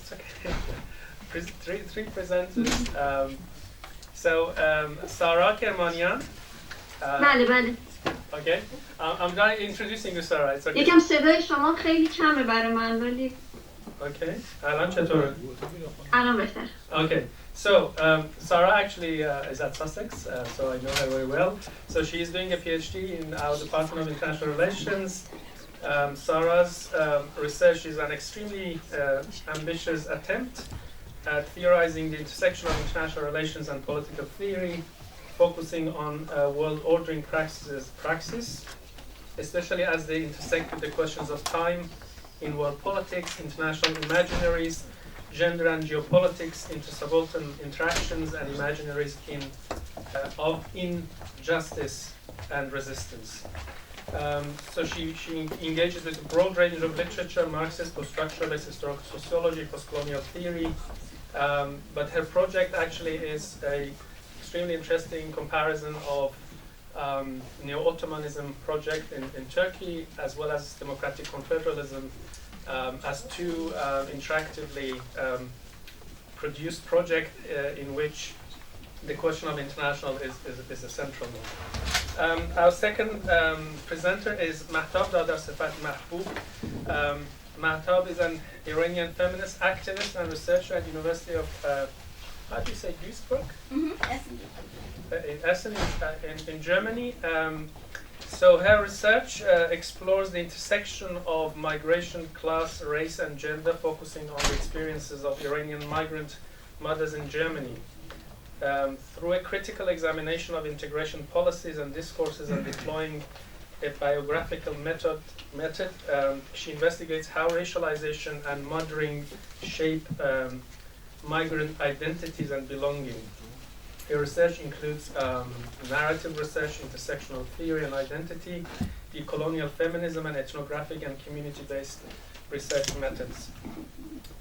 it's okay. Three presenters. Sara Kermanian. بله. Okay. I'm not introducing you, Sara. It's okay. یکم صدای شما خیلی کمه برای من ولی. Okay. الان چطوره؟ الان بهتر. Okay. So Sara actually is at Sussex, so I know her very well. So she is doing a PhD in our Department of International Relations. Sara's research is an extremely ambitious attempt at theorizing the intersection of international relations and political theory, focusing on world ordering praxis, especially as they intersect with the questions of time in world politics, international imaginaries, gender and geopolitics, inter-subaltern interactions, and imaginaries of injustice and resistance. So she engages with a broad range of literature, Marxist, post-structuralist, historical sociology, post-colonial theory, but her project actually is a extremely interesting comparison of neo-Ottomanism project in Turkey as well as democratic confederalism as two interactively produced projects in which the question of international is a central one. Our second presenter is Mahtab Dadar Sefat Mahbub. Mahtab is an Iranian feminist activist and researcher at the University of, how do you say, Duisburg? In Essen, in Germany. So her research explores the intersection of migration, class, race, and gender, focusing on the experiences of Iranian migrant mothers in Germany. Through a critical examination of integration policies and discourses and deploying a biographical method, she investigates how racialization and mothering shape migrant identities and belonging. Her research includes narrative research, intersectional theory and identity, decolonial feminism, and ethnographic and community-based research methods.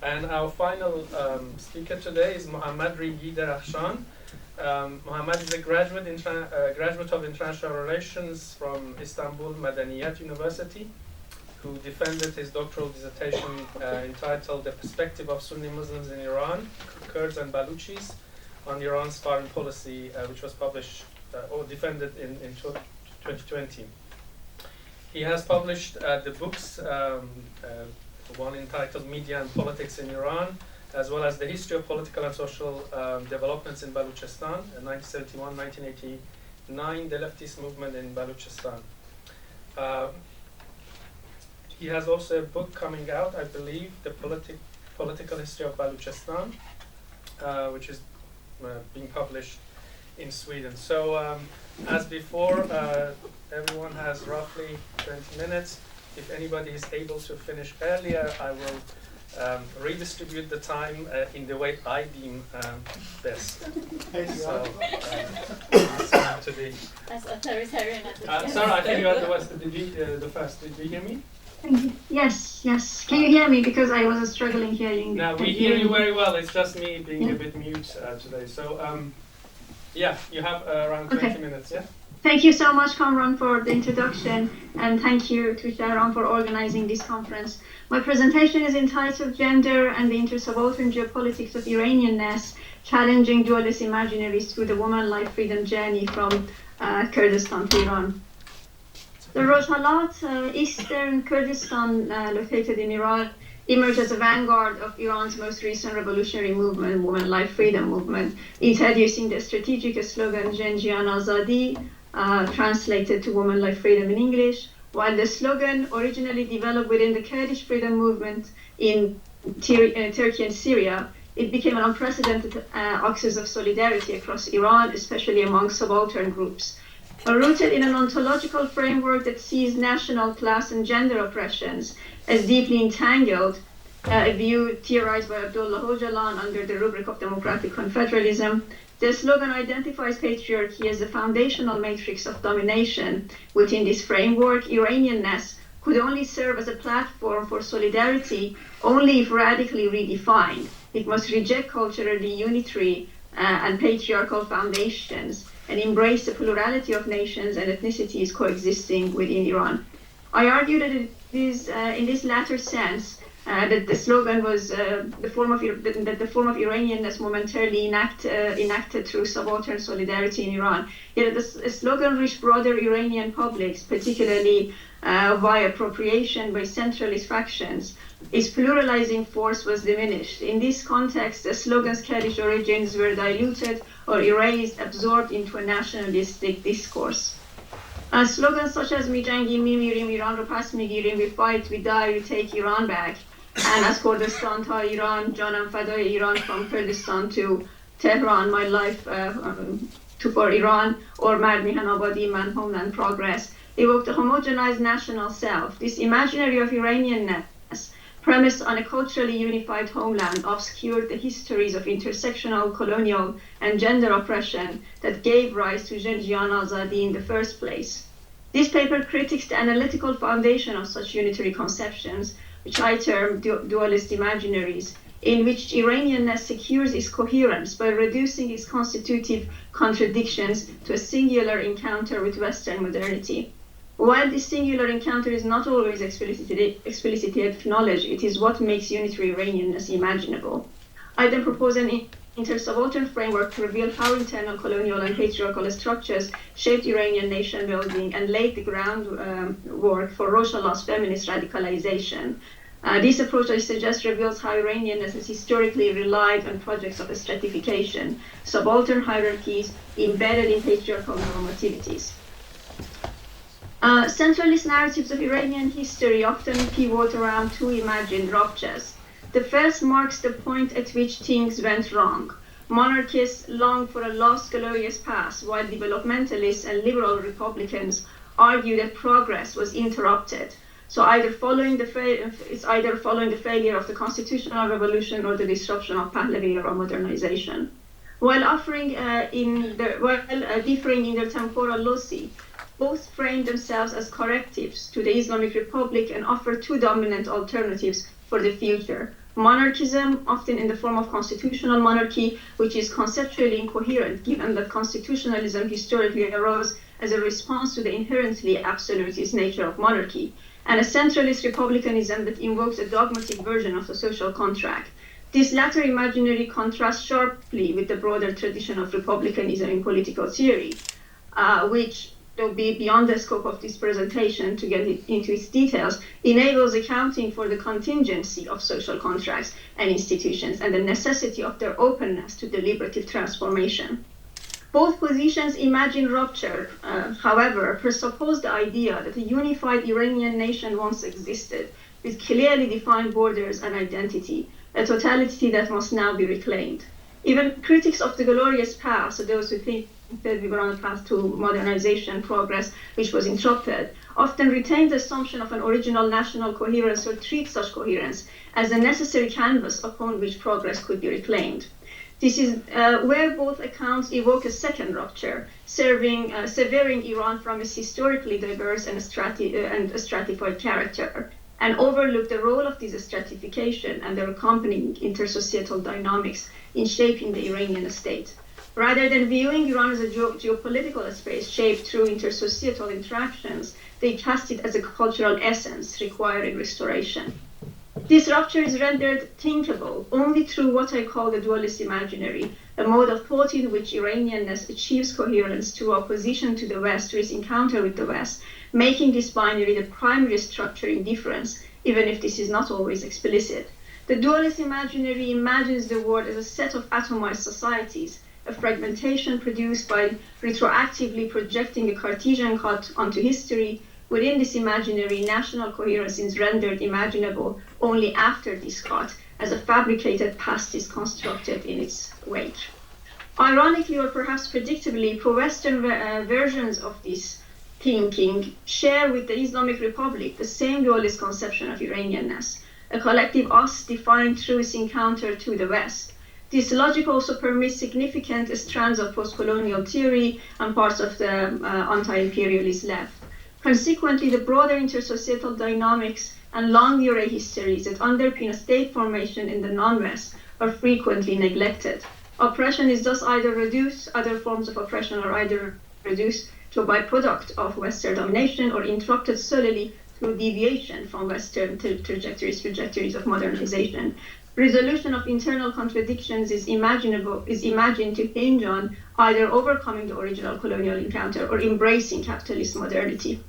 And our final speaker today is Mohammad Righi Darakhshan. Mohammad is a graduate of international relations from Istanbul Madaniyat University, who defended his doctoral dissertation entitled The Perspective of Sunni Muslims in Iran, Kurds and Baluchis, on Iran's foreign policy, which was published or defended in 2020. He has published the books, one entitled Media and Politics in Iran, as well as the history of political and social developments in Baluchistan, 1971-1989, the leftist movement in Baluchistan. He has also a book coming out, I believe, The Political History of Baluchistan, which is being published in Sweden. So as before, everyone has roughly 20 minutes. If anybody is able to finish earlier, I will redistribute the time in the way I deem best. So, to be as authoritarian as Sara, I think you are the first. Did you hear me? Yes. Can you hear me? Because I was struggling hearing. No, we hear you very well. It's just me being a bit mute today. So, yeah, you have around 20 minutes, yeah? Thank you so much, Kamran, for the introduction, and thank you to Sharon for organizing this conference. My presentation is entitled Gender and the Inter-Subaltern Geopolitics of Iranianness, Challenging Dualist Imaginaries Through the Woman Life Freedom Journey from Kurdistan to Iran. The Rojhalat, eastern Kurdistan, located in Iran, emerged as a vanguard of Iran's most recent revolutionary movement, Woman Life Freedom Movement, introducing the strategic slogan Janjian Azadi, translated to Woman Life Freedom in English. While the slogan originally developed within the Kurdish freedom movement in Turkey and Syria, it became an unprecedented axis of solidarity across Iran, especially among subaltern groups. Rooted in an ontological framework that sees national, class, and gender oppressions as deeply entangled, a view theorized by Abdullah Öcalan under the rubric of democratic confederalism, the slogan identifies patriarchy as the foundational matrix of domination. Within this framework, Iranianness could only serve as a platform for solidarity only if radically redefined. It must reject culturally unitary and patriarchal foundations and embrace the plurality of nations and ethnicities coexisting within Iran. I argue that it is in this latter sense that the slogan was that the form of Iranianness momentarily enacted through subaltern solidarity in Iran. Yet the slogan reached broader Iranian publics, particularly via appropriation by centralist factions. Its pluralizing force was diminished. In this context, the slogan's Kurdish origins were diluted or erased, absorbed into a nationalistic discourse. Slogans such as "Mijangim, Mimirim, Iran ro pas migirim," "We fight, we die, we take Iran back," and "Az Kurdistan ta Iran, Janam Fadai Iran," from Kurdistan to Tehran, my life for Iran, or Mard Mihan Abadi, man, homeland, progress, evoked a homogenized national self. This imaginary of Iranianness, premised on a culturally unified homeland, obscured the histories of intersectional, colonial, and gender oppression that gave rise to Janjian Azadi in the first place. This paper critiques the analytical foundation of such unitary conceptions, which I term dualist imaginaries, in which Iranianness secures its coherence by reducing its constitutive contradictions to a singular encounter with Western modernity. While this singular encounter is not always explicitly acknowledged, it is what makes unitary Iranianness imaginable. I then propose an inter-subaltern framework to reveal how internal colonial and patriarchal structures shaped Iranian nation building and laid the groundwork for Rojava's feminist radicalization. This approach, I suggest, reveals how Iranianness has historically relied on projects of stratification, subaltern hierarchies embedded in patriarchal normativities. Centralist narratives of Iranian history often pivot around two imagined ruptures. The first marks the point at which things went wrong. Monarchists long for a lost glorious past, while developmentalists and liberal Republicans argue that progress was interrupted. So it's either following the failure of the constitutional revolution or the disruption of Pahlavi era modernization. While differing in their temporal loci, both frame themselves as correctives to the Islamic Republic and offer two dominant alternatives for the future. Monarchism, often in the form of constitutional monarchy, which is conceptually incoherent given that constitutionalism historically arose as a response to the inherently absolutist nature of monarchy, and a centralist republicanism that invokes a dogmatic version of the social contract. This latter imaginary contrasts sharply with the broader tradition of republicanism in political theory, which, though be beyond the scope of this presentation to get into its details, enables accounting for the contingency of social contracts and institutions and the necessity of their openness to deliberative transformation. Both positions imagine rupture, however, presuppose the idea that a unified Iranian nation once existed, with clearly defined borders and identity, a totality that must now be reclaimed. Even critics of the glorious past, so those who think that we were on a path to modernization progress, which was interrupted, often retain the assumption of an original national coherence or treat such coherence as a necessary canvas upon which progress could be reclaimed. This is where both accounts evoke a second rupture, severing Iran from its historically diverse and stratified character, and overlook the role of this stratification and their accompanying intersocietal dynamics in shaping the Iranian state. Rather than viewing Iran as a geopolitical space shaped through intersocietal interactions, they cast it as a cultural essence requiring restoration. This rupture is rendered thinkable only through what I call the dualist imaginary, a mode of thought in which Iranianness achieves coherence through opposition to the West, through its encounter with the West, making this binary the primary structuring difference, even if this is not always explicit. The dualist imaginary imagines the world as a set of atomized societies, a fragmentation produced by retroactively projecting a Cartesian cut onto history. Within this imaginary, national coherence is rendered imaginable only after this cut, as a fabricated past is constructed in its wake. Ironically, or perhaps predictably, pro-Western versions of this thinking share with the Islamic Republic the same dualist conception of Iranianness, a collective us defined through its encounter to the West. This logic also permits significant strands of post-colonial theory and parts of the anti-imperialist left. Consequently, the broader intersocietal dynamics and longue durée histories that underpin a state formation in the non-West are frequently neglected. Oppression is thus either reduced, other forms of oppression are either reduced to a byproduct of Western domination or interrupted solely through deviation from Western trajectories of modernization. Resolution of internal contradictions is imagined to hinge on either overcoming the original colonial encounter or embracing capitalist modernity.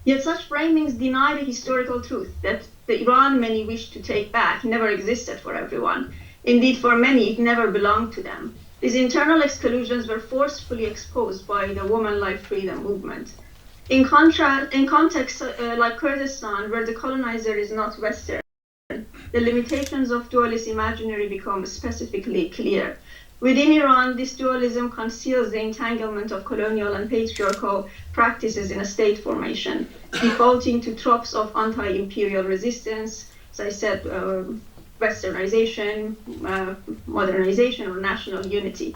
Yet such framings deny the historical truth that the Iran many wish to take back never existed for everyone. Indeed, for many, it never belonged to them. These internal exclusions were forcefully exposed by the woman life freedom movement. In contexts like Kurdistan, where the colonizer is not Western, the limitations of dualist imaginary become specifically clear. Within Iran, this dualism conceals the entanglement of colonial and patriarchal practices in a state formation, defaulting to tropes of anti-imperial resistance, as I said, Westernization, modernization, or national unity.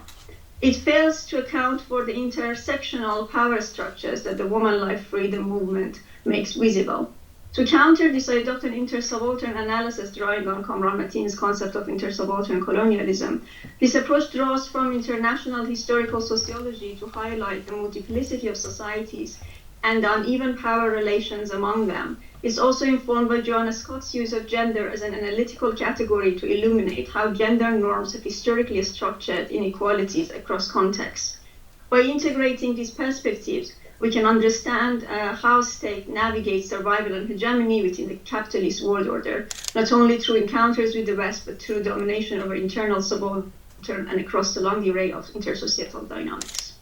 It fails to account for the intersectional power structures that the woman life freedom movement makes visible. To counter this, I adopt an inter-subaltern analysis drawing on Kamran Matin's concept of inter-subaltern colonialism. This approach draws from international historical sociology to highlight the multiplicity of societies and uneven power relations among them. It's also informed by Joanna Scott's use of gender as an analytical category to illuminate how gender norms have historically structured inequalities across contexts. By integrating these perspectives, we can understand how state navigates survival and hegemony within the capitalist world order, not only through encounters with the West, but through domination over internal subaltern and across the long array of intersocietal dynamics.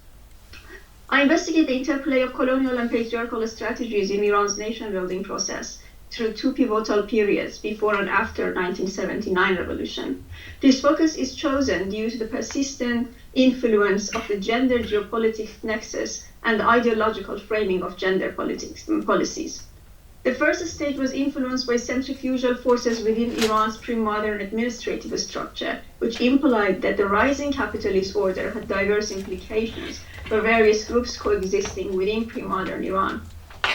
I investigate the interplay of colonial and patriarchal strategies in Iran's nation-building process through two pivotal periods, before and after 1979 revolution. This focus is chosen due to the persistent influence of the gender geopolitics nexus and the ideological framing of gender policies. The first stage was influenced by centrifugal forces within Iran's pre-modern administrative structure, which implied that the rising capitalist order had diverse implications for various groups coexisting within pre-modern Iran.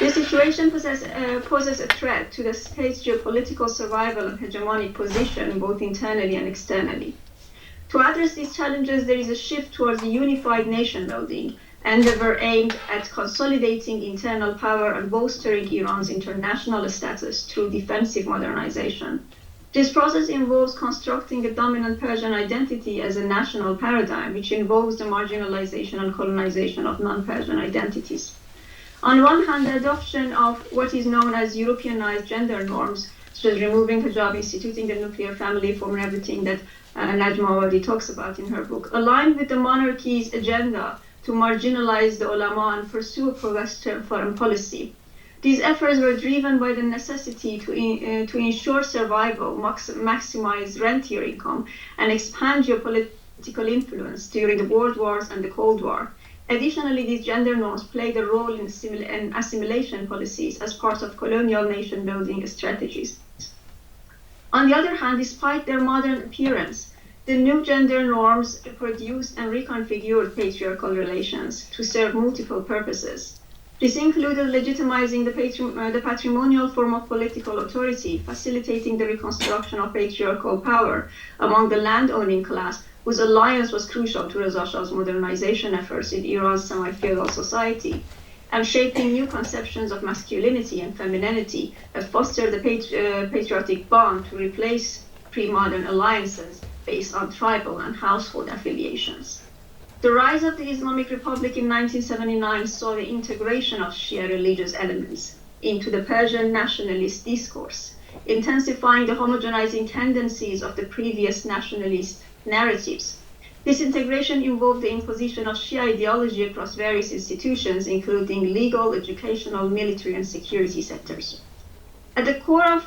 This situation poses a threat to the state's geopolitical survival and hegemonic position, both internally and externally. To address these challenges, there is a shift towards a unified nation building, endeavor aimed at consolidating internal power and bolstering Iran's international status through defensive modernization. This process involves constructing a dominant Persian identity as a national paradigm, which involves the marginalization and colonization of non-Persian identities. On one hand, the adoption of what is known as Europeanized gender norms, such as removing hijab, instituting the nuclear family, from everything that Najma already talks about in her book, aligned with the monarchy's agenda to marginalize the ulama and pursue a pro-Western foreign policy. These efforts were driven by the necessity to ensure survival, maximize rentier income, and expand geopolitical influence during the world wars and the Cold War. Additionally, these gender norms played a role in assimilation policies as part of colonial nation-building strategies. On the other hand, despite their modern appearance, the new gender norms produced and reconfigured patriarchal relations to serve multiple purposes. This included legitimizing the patrimonial form of political authority, facilitating the reconstruction of patriarchal power among the land-owning class, whose alliance was crucial to Reza Shah's modernization efforts in Iran's semi-feudal society, and shaping new conceptions of masculinity and femininity that foster the patriotic bond to replace pre-modern alliances based on tribal and household affiliations. The rise of the Islamic Republic in 1979 saw the integration of Shia religious elements into the Persian nationalist discourse, intensifying the homogenizing tendencies of the previous nationalist narratives. This integration involved the imposition of Shia ideology across various institutions, including legal, educational, military, and security sectors. At the core of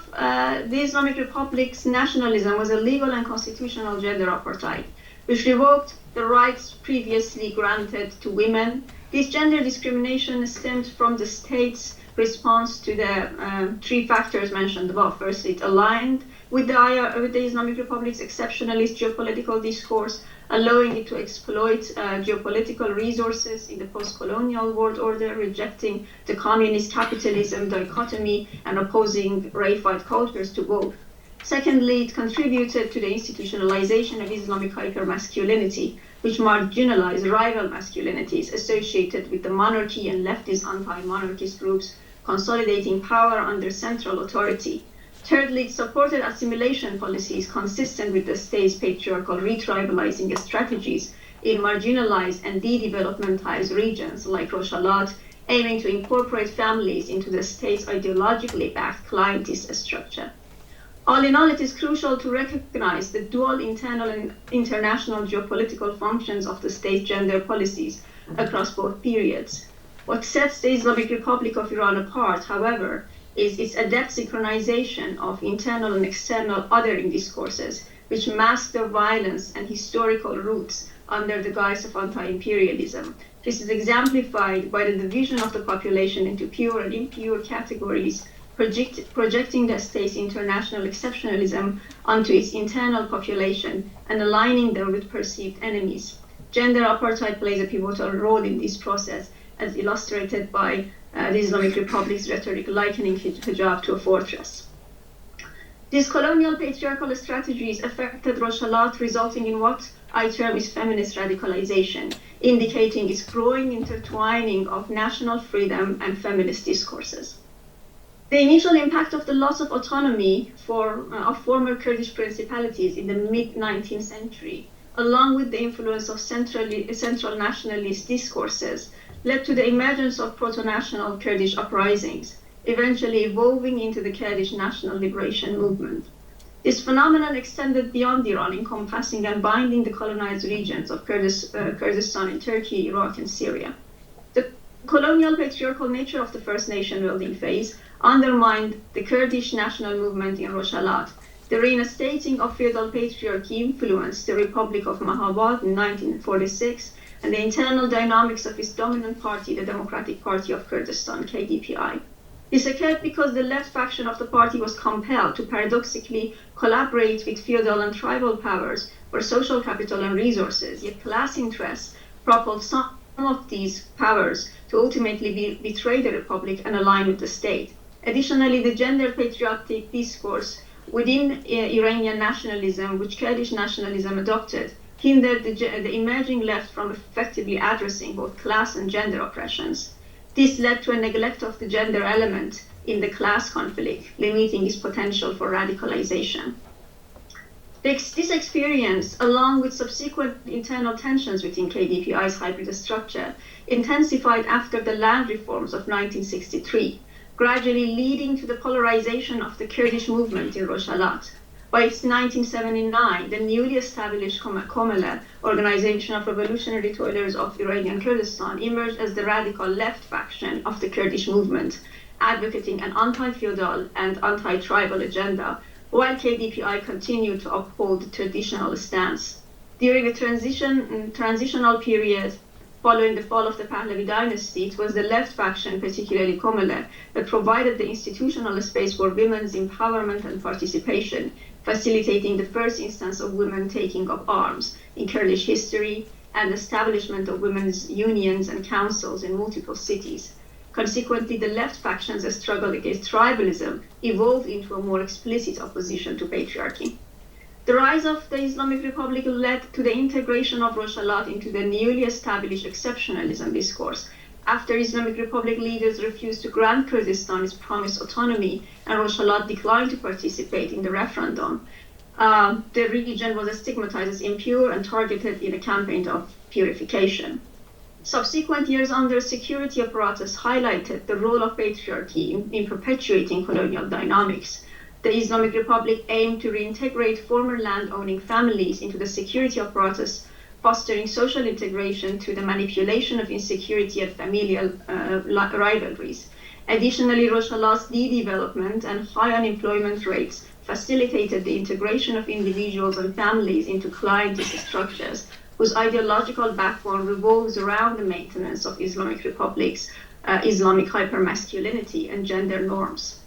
the Islamic Republic's nationalism was a legal and constitutional gender apartheid, which revoked the rights previously granted to women. This gender discrimination stemmed from the state's response to the three factors mentioned above. First, it aligned with the Islamic Republic's exceptionalist geopolitical discourse, allowing it to exploit geopolitical resources in the post-colonial world order, rejecting the communist capitalism dichotomy and opposing reified cultures to both. Secondly, it contributed to the institutionalization of Islamic hypermasculinity, which marginalized rival masculinities associated with the monarchy and leftist anti-monarchist groups, consolidating power under central authority. Thirdly, it supported assimilation policies consistent with the state's patriarchal retribalizing strategies in marginalized and de-developmentized regions like Rojhelat, aiming to incorporate families into the state's ideologically backed clientist structure. All in all, it is crucial to recognize the dual internal and international geopolitical functions of the state's gender policies across both periods. What sets the Islamic Republic of Iran apart, however, is its adept synchronization of internal and external othering discourses, which mask their violence and historical roots under the guise of anti-imperialism. This is exemplified by the division of the population into pure and impure categories, projecting the state's international exceptionalism onto its internal population and aligning them with perceived enemies. Gender apartheid plays a pivotal role in this process, as illustrated by the Islamic Republic's rhetoric likening hijab to a fortress. These colonial patriarchal strategies affected Rojhelat, resulting in what I term is feminist radicalization, indicating its growing intertwining of national freedom and feminist discourses. The initial impact of the loss of autonomy of former Kurdish principalities in the mid-19th century, along with the influence of central nationalist discourses, led to the emergence of proto-national Kurdish uprisings, eventually evolving into the Kurdish national liberation movement. This phenomenon extended beyond Iran, encompassing and binding the colonized regions of Kurdistan in Turkey, Iraq, and Syria. The colonial patriarchal nature of the First Nation building phase undermined the Kurdish national movement in Rojhelat. The reinstating of feudal patriarchy influenced the Republic of Mahabad in 1946, and the internal dynamics of its dominant party, the Democratic Party of Kurdistan, KDPI. This occurred because the left faction of the party was compelled to paradoxically collaborate with feudal and tribal powers for social capital and resources, yet class interests propelled some of these powers to ultimately betray the republic and align with the state. Additionally, the gender patriotic discourse within Iranian nationalism, which Kurdish nationalism adopted, hindered the emerging left from effectively addressing both class and gender oppressions. This led to a neglect of the gender element in the class conflict, limiting its potential for radicalization. This experience, along with subsequent internal tensions within KDPI's hybrid structure, intensified after the land reforms of 1963, gradually leading to the polarization of the Kurdish movement in Rojhelat. By 1979, the newly established Komele, Organization of Revolutionary Toilers of Iranian Kurdistan, emerged as the radical left faction of the Kurdish movement, advocating an anti-feudal and anti-tribal agenda, while KDPI continued to uphold the traditional stance. During the transitional period following the fall of the Pahlavi dynasty, it was the left faction, particularly Komele, that provided the institutional space for women's empowerment and participation, facilitating the first instance of women taking up arms in Kurdish history and establishment of women's unions and councils in multiple cities. Consequently, the left faction's struggle against tribalism evolved into a more explicit opposition to patriarchy. The rise of the Islamic Republic led to the integration of Rojhelat into the newly established exceptionalism discourse. After Islamic Republic leaders refused to grant Kurdistan its promised autonomy and Rojhelat declined to participate in the referendum, the region was stigmatized as impure and targeted in a campaign of purification. Subsequent years under security apparatus highlighted the role of patriarchy in perpetuating colonial dynamics. The Islamic Republic aimed to reintegrate former land-owning families into the security apparatus, fostering social integration through the manipulation of insecurity and familial rivalries. Additionally, Rojhelat's de-development and high unemployment rates facilitated the integration of individuals and families into clientist structures, whose ideological backbone revolves around the maintenance of Islamic Republic's Islamic hypermasculinity and gender norms.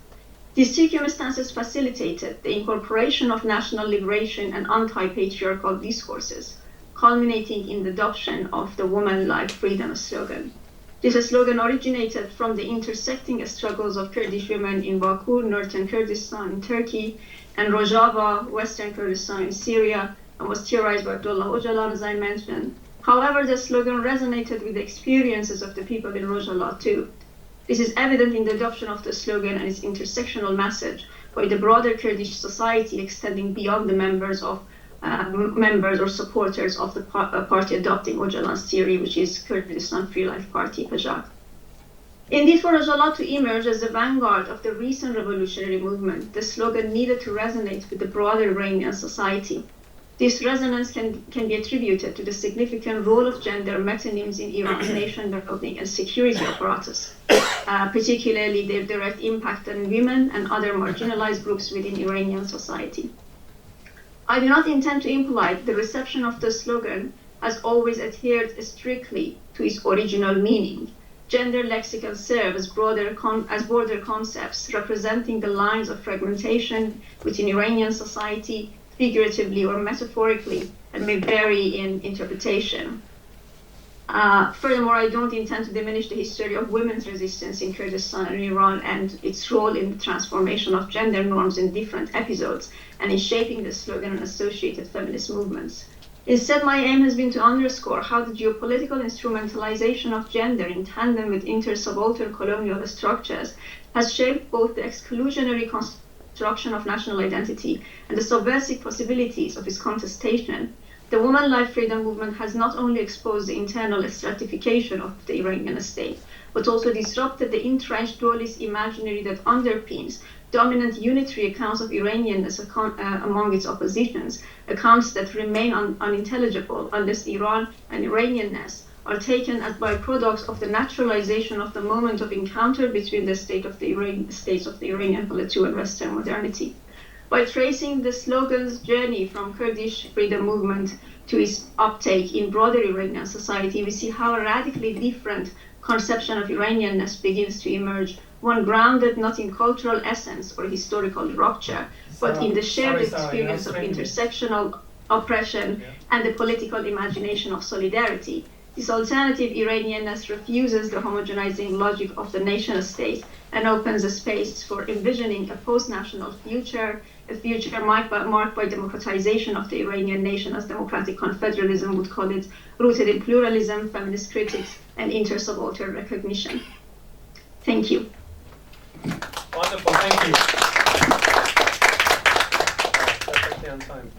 These circumstances facilitated the incorporation of national liberation and anti-patriarchal discourses, culminating in the adoption of the Woman-Like Freedom slogan. This slogan originated from the intersecting struggles of Kurdish women in Baku, northern Kurdistan in Turkey, and Rojava, western Kurdistan in Syria, and was theorized by Abdullah Öcalan, as I mentioned. However, the slogan resonated with the experiences of the people in Rojava too. This is evident in the adoption of the slogan and its intersectional message by the broader Kurdish society, extending beyond the members or supporters of the party adopting Öcalan's theory, which is Kurdistan Free Life Party, PJAK. Indeed, for Öcalan to emerge as the vanguard of the recent revolutionary movement, the slogan needed to resonate with the broader Iranian society. This resonance can be attributed to the significant role of gender metonyms in Iran's nation-building and security apparatus, particularly their direct impact on women and other marginalized groups within Iranian society. I do not intend to imply that the reception of the slogan has always adhered strictly to its original meaning. Gender lexicon serve as broader concepts representing the lines of fragmentation within Iranian society, figuratively or metaphorically, and may vary in interpretation. Furthermore, I don't intend to diminish the history of women's resistance in Kurdistan and Iran and its role in the transformation of gender norms in different episodes and in shaping the slogan and associated feminist movements. Instead, my aim has been to underscore how the geopolitical instrumentalization of gender in tandem with inter-subaltern colonial structures has shaped both the exclusionary construction of national identity and the subversive possibilities of its contestation. The woman life freedom movement has not only exposed the internal stratification of the Iranian state, but also disrupted the entrenched dualist imaginary that underpins dominant unitary accounts of Iranianness among its oppositions, accounts that remain unintelligible unless Iran and Iranianness are taken as byproducts of the naturalization of the moment of encounter between the states of the Iranian plateau and Western modernity. By tracing the slogan's journey from Kurdish freedom movement to its uptake in broader Iranian society, we see how a radically different conception of Iranianness begins to emerge, one grounded not in cultural essence or historical rupture, but in the shared experience of intersectional oppression and the political imagination of solidarity. This alternative Iranianness refuses the homogenizing logic of the nation-state and opens a space for envisioning a post-national future, a future marked by democratization of the Iranian nation, as democratic confederalism would call it, rooted in pluralism, feminist critics, and inter-subaltern recognition. Thank you. Wonderful, thank you. Perfectly on time.